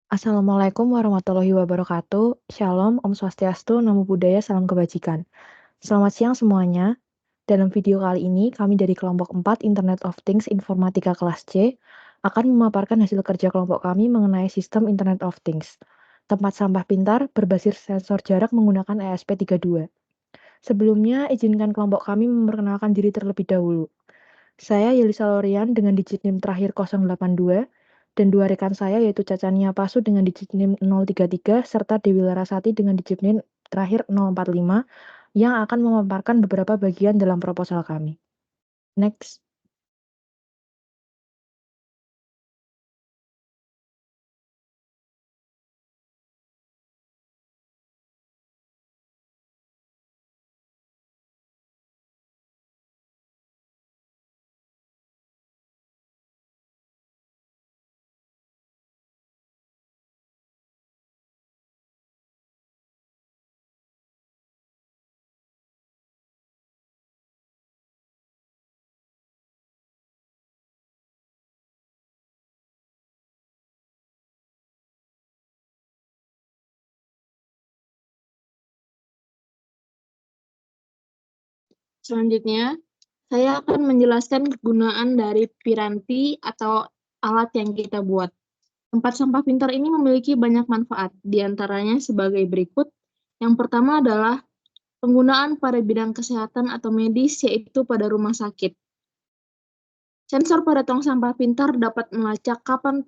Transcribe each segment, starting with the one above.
Assalamualaikum warahmatullahi wabarakatuh. Shalom, Om Swastiastu, Namo Buddhaya, Salam Kebajikan. Selamat siang semuanya. Dalam video kali ini, kami dari kelompok 4 Internet of Things Informatika kelas C akan memaparkan hasil kerja kelompok kami mengenai sistem Internet of Things. Tempat sampah pintar berbasis sensor jarak menggunakan ESP32. Sebelumnya, izinkan kelompok kami memperkenalkan diri terlebih dahulu. Saya Yelisa Lorian dengan digit NIM terakhir 082 dan dua rekan saya yaitu Caca Nia Pasu dengan digit NIM 033 serta Dewi Larasati dengan digit NIM terakhir 045 yang akan memaparkan beberapa bagian dalam proposal kami. Next. Selanjutnya, saya akan menjelaskan kegunaan dari piranti atau alat yang kita buat. Tempat sampah pintar ini memiliki banyak manfaat, di antaranya sebagai berikut. Yang pertama adalah penggunaan pada bidang kesehatan atau medis, yaitu pada rumah sakit. Sensor pada tong sampah pintar dapat melacak kapan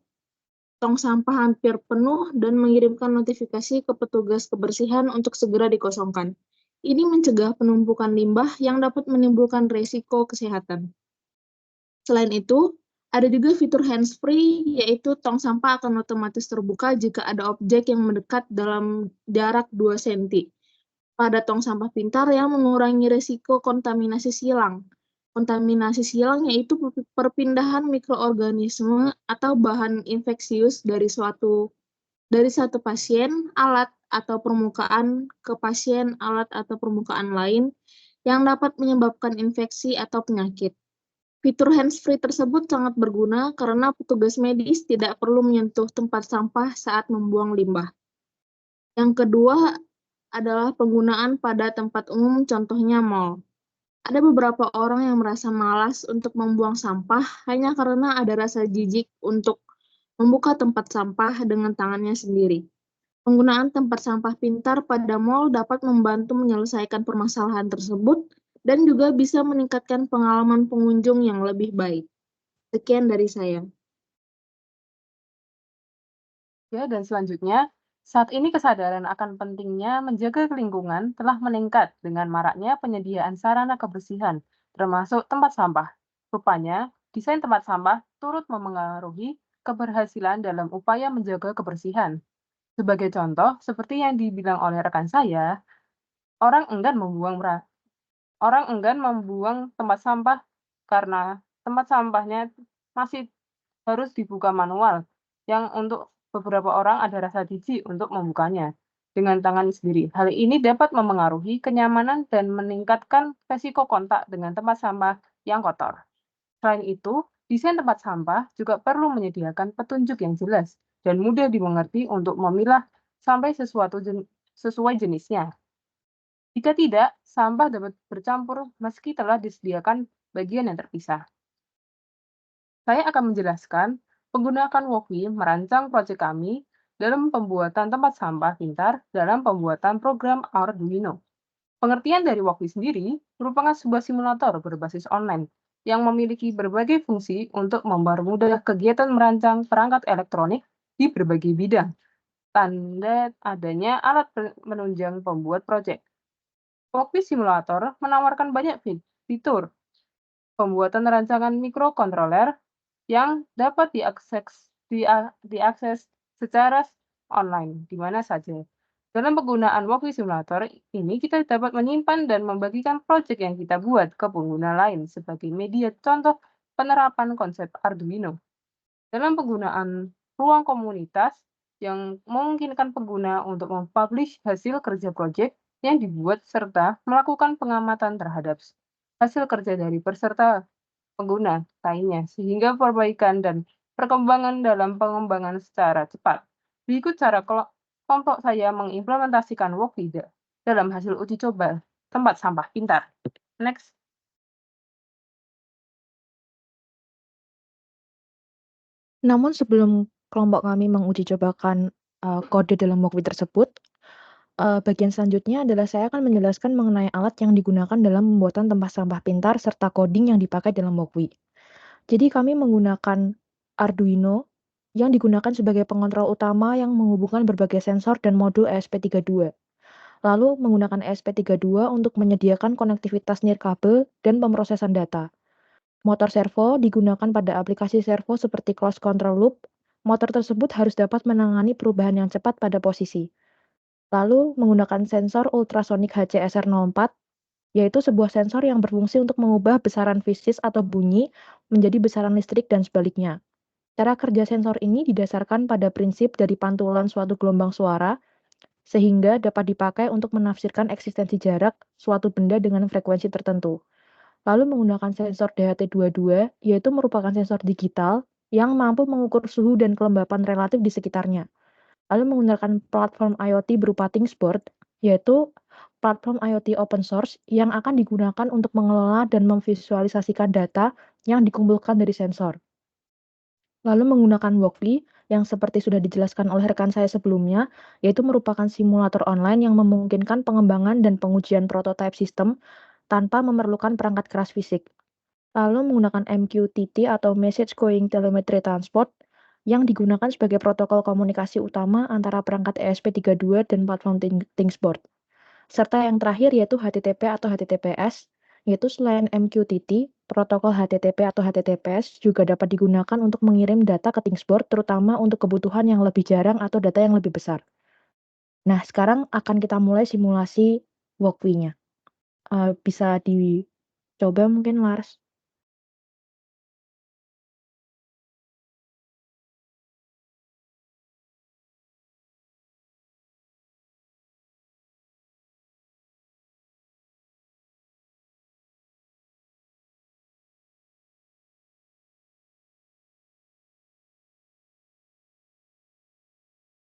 tong sampah hampir penuh dan mengirimkan notifikasi ke petugas kebersihan untuk segera dikosongkan. Ini mencegah penumpukan limbah yang dapat menimbulkan risiko kesehatan. Selain itu, ada juga fitur hands-free, yaitu tong sampah akan otomatis terbuka jika ada objek yang mendekat dalam jarak 2 cm. Pada tong sampah pintar yang mengurangi risiko kontaminasi silang. Kontaminasi silang yaitu perpindahan mikroorganisme atau bahan infeksius dari satu pasien, alat, atau permukaan ke pasien, alat, atau permukaan lain yang dapat menyebabkan infeksi atau penyakit. Fitur hands-free tersebut sangat berguna karena petugas medis tidak perlu menyentuh tempat sampah saat membuang limbah. Yang kedua adalah penggunaan pada tempat umum, contohnya mal. Ada beberapa orang yang merasa malas untuk membuang sampah hanya karena ada rasa jijik untuk membuka tempat sampah dengan tangannya sendiri. Penggunaan tempat sampah pintar pada mal dapat membantu menyelesaikan permasalahan tersebut dan juga bisa meningkatkan pengalaman pengunjung yang lebih baik. Sekian dari saya. Ya, dan selanjutnya, saat ini kesadaran akan pentingnya menjaga lingkungan telah meningkat dengan maraknya penyediaan sarana kebersihan, termasuk tempat sampah. Rupanya, desain tempat sampah turut memengaruhi keberhasilan dalam upaya menjaga kebersihan. Sebagai contoh, seperti yang dibilang oleh rekan saya, orang enggan membuang tempat sampah karena tempat sampahnya masih harus dibuka manual, yang untuk beberapa orang ada rasa jijik untuk membukanya dengan tangan sendiri. Hal ini dapat memengaruhi kenyamanan dan meningkatkan resiko kontak dengan tempat sampah yang kotor. Selain itu, desain tempat sampah juga perlu menyediakan petunjuk yang jelas dan mudah dimengerti untuk memilah sampai sesuai jenisnya. Jika tidak, sampah dapat bercampur meski telah disediakan bagian yang terpisah. Saya akan menjelaskan menggunakan Wokwi merancang proyek kami dalam pembuatan tempat sampah pintar dalam pembuatan program Arduino. Pengertian dari Wokwi sendiri merupakan sebuah simulator berbasis online yang memiliki berbagai fungsi untuk mempermudah kegiatan merancang perangkat elektronik di berbagai bidang. Tanda adanya alat menunjang pembuat proyek. Wokwi Simulator menawarkan banyak fitur pembuatan rancangan mikrokontroler yang dapat diakses secara online di mana saja. Dalam penggunaan Wokwi Simulator ini, kita dapat menyimpan dan membagikan proyek yang kita buat ke pengguna lain sebagai media contoh penerapan konsep Arduino. Dalam penggunaan ruang komunitas yang memungkinkan pengguna untuk mempublish hasil kerja proyek yang dibuat serta melakukan pengamatan terhadap hasil kerja dari peserta pengguna lainnya, sehingga perbaikan dan perkembangan dalam pengembangan secara cepat. Berikut cara kelompok saya mengimplementasikan Workvider dalam hasil uji coba tempat sampah pintar. Next. Namun sebelum kelompok kami menguji cobakan kode dalam Workvider tersebut, bagian selanjutnya adalah saya akan menjelaskan mengenai alat yang digunakan dalam pembuatan tempat sampah pintar serta coding yang dipakai dalam Workvi. Jadi kami menggunakan Arduino yang digunakan sebagai pengontrol utama yang menghubungkan berbagai sensor dan modul ESP32. Lalu menggunakan ESP32 untuk menyediakan konektivitas nirkabel dan pemrosesan data. Motor servo digunakan pada aplikasi servo seperti close control loop. Motor tersebut harus dapat menangani perubahan yang cepat pada posisi. Lalu menggunakan sensor ultrasonic HCSR04, yaitu sebuah sensor yang berfungsi untuk mengubah besaran fisis atau bunyi menjadi besaran listrik dan sebaliknya. Cara kerja sensor ini didasarkan pada prinsip dari pantulan suatu gelombang suara, sehingga dapat dipakai untuk menafsirkan eksistensi jarak suatu benda dengan frekuensi tertentu. Lalu menggunakan sensor DHT22, yaitu merupakan sensor digital yang mampu mengukur suhu dan kelembapan relatif di sekitarnya. Lalu menggunakan platform IoT berupa ThingsBoard, yaitu platform IoT open source yang akan digunakan untuk mengelola dan memvisualisasikan data yang dikumpulkan dari sensor. Lalu menggunakan Workvi, yang seperti sudah dijelaskan oleh rekan saya sebelumnya, yaitu merupakan simulator online yang memungkinkan pengembangan dan pengujian prototipe sistem tanpa memerlukan perangkat keras fisik. Lalu menggunakan MQTT atau Message Queuing Telemetry Transport yang digunakan sebagai protokol komunikasi utama antara perangkat ESP32 dan platform ThingsBoard. Serta yang terakhir yaitu HTTP atau HTTPS, yaitu selain MQTT, protokol HTTP atau HTTPS juga dapat digunakan untuk mengirim data ke ThingsBoard terutama untuk kebutuhan yang lebih jarang atau data yang lebih besar. Nah, sekarang akan kita mulai simulasi Workvi-nya. Bisa dicoba mungkin, Lars?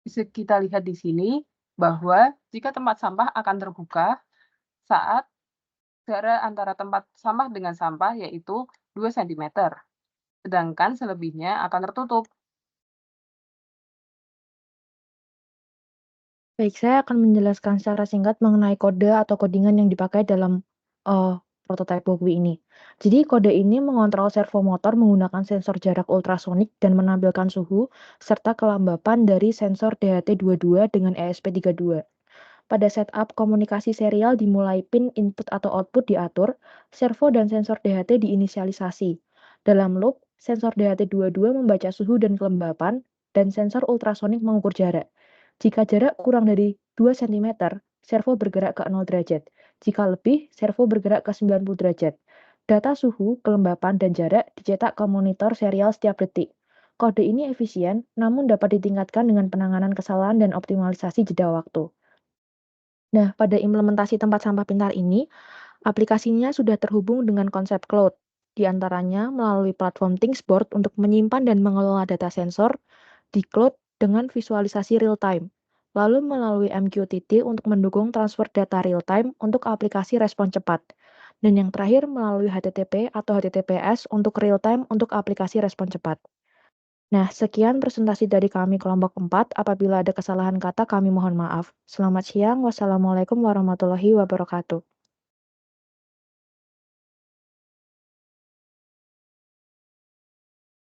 Bisa kita lihat di sini bahwa jika tempat sampah akan terbuka saat jarak antara tempat sampah dengan sampah yaitu 2 cm, sedangkan selebihnya akan tertutup. Baik, saya akan menjelaskan secara singkat mengenai kode atau codingan yang dipakai dalam prototipe Workvi ini. Jadi kode ini mengontrol servo motor menggunakan sensor jarak ultrasonik dan menampilkan suhu serta kelembapan dari sensor DHT22 dengan ESP32. Pada setup komunikasi serial dimulai pin input atau output diatur, servo dan sensor DHT diinisialisasi. Dalam loop, sensor DHT22 membaca suhu dan kelembapan, dan sensor ultrasonik mengukur jarak. Jika jarak kurang dari 2 cm, servo bergerak ke 0 derajat. Jika lebih, servo bergerak ke 90 derajat. Data suhu, kelembapan, dan jarak dicetak ke monitor serial setiap detik. Kode ini efisien, namun dapat ditingkatkan dengan penanganan kesalahan dan optimalisasi jeda waktu. Nah, pada implementasi tempat sampah pintar ini, aplikasinya sudah terhubung dengan konsep cloud, di antaranya melalui platform ThingsBoard untuk menyimpan dan mengelola data sensor di cloud dengan visualisasi real-time, lalu melalui MQTT untuk mendukung transfer data real-time untuk aplikasi respon cepat, dan yang terakhir melalui HTTP atau HTTPS untuk real-time untuk aplikasi respon cepat. Nah, sekian presentasi dari kami kelompok 4. Apabila ada kesalahan kata, kami mohon maaf. Selamat siang. Wassalamualaikum warahmatullahi wabarakatuh.